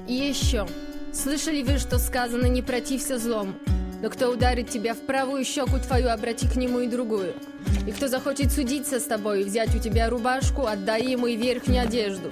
И еще, слышали вы, что сказано «не протився злому», но кто ударит тебя в правую щеку твою, обрати к нему и другую. И кто захочет судиться с тобой и взять у тебя рубашку, отдай ему и верхнюю одежду.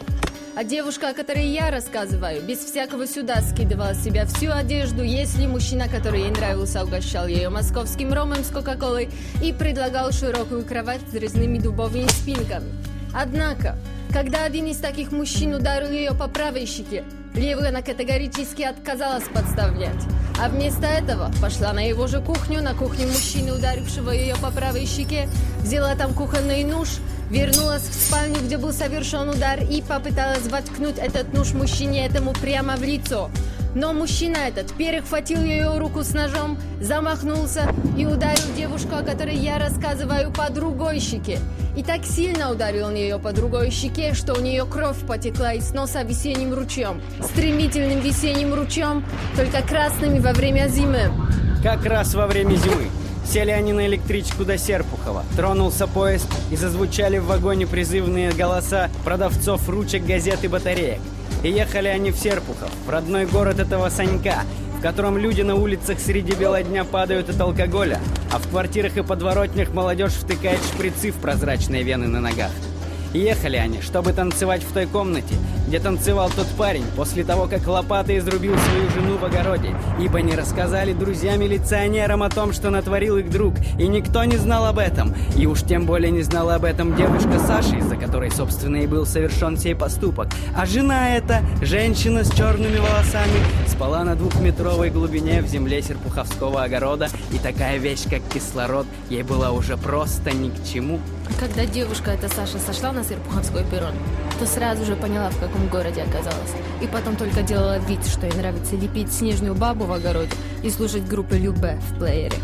А девушка, о которой я рассказываю, без всякого суда скидывала с себя всю одежду, если мужчина, который ей нравился, угощал ее московским ромом с кока-колой и предлагал широкую кровать с резными дубовыми спинками. Однако, когда один из таких мужчин ударил ее по правой щеке, левую она категорически отказалась подставлять. А вместо этого пошла на его же кухню, на кухню мужчины, ударившего ее по правой щеке, взяла там кухонный нож, вернулась в спальню, где был совершен удар, и попыталась воткнуть этот нож мужчине этому прямо в лицо. Но мужчина этот перехватил ее руку с ножом, замахнулся и ударил девушку, о которой я рассказываю, по другой щеке. И так сильно ударил он ее по другой щеке, что у нее кровь потекла из носа весенним ручьем. Стремительным весенним ручьем, только красными во время зимы. Как раз во время зимы. Сели они на электричку до Серпухова. Тронулся поезд, и зазвучали в вагоне призывные голоса продавцов ручек, газет и батареек. И ехали они в Серпухов, в родной город этого Санька, в котором люди на улицах среди бела дня падают от алкоголя, а в квартирах и подворотнях молодежь втыкает шприцы в прозрачные вены на ногах. И ехали они, чтобы танцевать в той комнате, где танцевал тот парень после того, как лопатой изрубил свою жену в огороде, ибо не рассказали друзьям-милиционерам о том, что натворил их друг, и никто не знал об этом, и уж тем более не знала об этом девушка Саша, из-за которой, собственно, и был совершен сей поступок. А жена эта, женщина с черными волосами, спала на 2-метровой глубине в земле серпуховского огорода, и такая вещь, как кислород, ей была уже просто ни к чему. Когда девушка эта Саша сошла на Серпуховской перрон, то сразу же поняла, в каком городе оказалась. И потом только делала вид, что ей нравится лепить снежную бабу в огороде и слушать группы Любэ в плеере.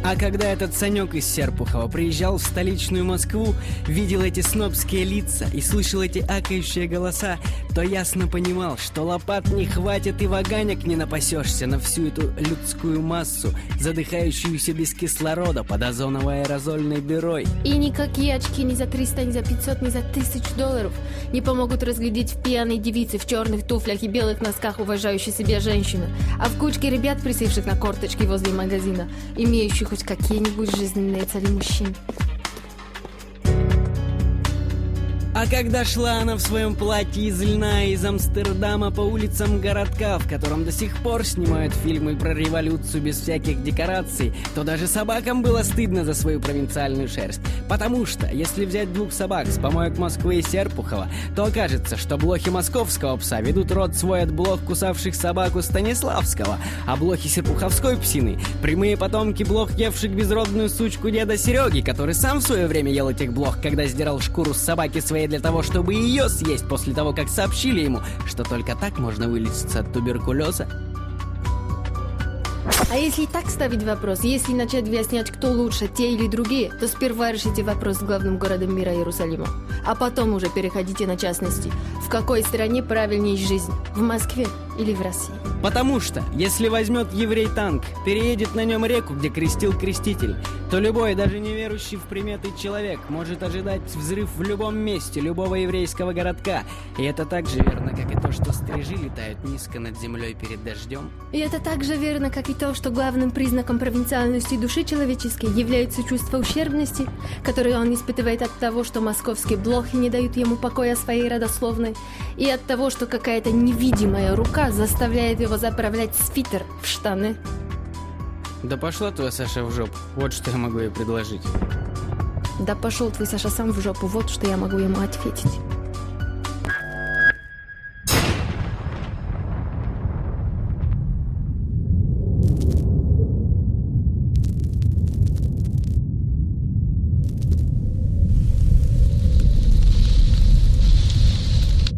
А когда этот Санек из Серпухова приезжал в столичную Москву, видел эти снобские лица и слышал эти акающие голоса, то ясно понимал, что лопат не хватит и ваганек не напасешься на всю эту людскую массу, задыхающуюся без кислорода под озоновой аэрозольной дырой. И никакие очки ни за 300, ни за 500, ни за $1000 не помогут разглядеть в пьяной девице в черных туфлях и белых носках уважающей себя женщину, а в кучке ребят, присевших на корточки возле магазина, имеющих хоть какие-нибудь жизненные цели мужчин. А когда шла она в своем платье из льна из Амстердама по улицам городка, в котором до сих пор снимают фильмы про революцию без всяких декораций, то даже собакам было стыдно за свою провинциальную шерсть. Потому что, если взять 2 собак с помоек Москвы и Серпухова, то окажется, что блохи московского пса ведут род свой от блох, кусавших собаку Станиславского, а блохи серпуховской псины — прямые потомки блох, евших безродную сучку деда Сереги, который сам в свое время ел этих блох, когда сдирал шкуру с собаки своей для того, чтобы ее съесть после того, как сообщили ему, что только так можно вылечиться от туберкулеза. А если так ставить вопрос, если начать выяснять, кто лучше, те или другие, то сперва решите вопрос с главным городом мира Иерусалимом, а потом уже переходите на частности. В какой стране правильнее жизнь? В Москве или в России? Потому что, если возьмет еврей танк, переедет на нем реку, где крестил креститель, то любой, даже не верующий в приметы человек, может ожидать взрыв в любом месте любого еврейского городка. И это так же верно, как и то, что стрижи летают низко над землей перед дождем. И это так же верно, как и то, что главным признаком провинциальности души человеческой является чувство ущербности, которое он испытывает от того, что московские блохи не дают ему покоя своей родословной, и от того, что какая-то невидимая рука заставляет его заправлять свитер в штаны. Да пошла твоя Саша в жопу, вот что я могу ей предложить. Да пошел твой Саша сам в жопу, вот что я могу ему ответить.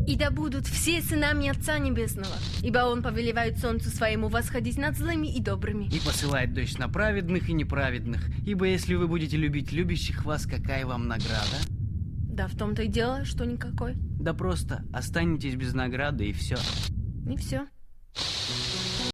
И да будут все сынами Отца Небесного, ибо Он повелевает солнцу своему восходить над злыми и добрыми. И посылает дождь на праведных и неправедных, ибо если вы будете любить любящих вас, какая вам награда? Да в том-то и дело, что никакой. Да просто останетесь без награды и все. И все.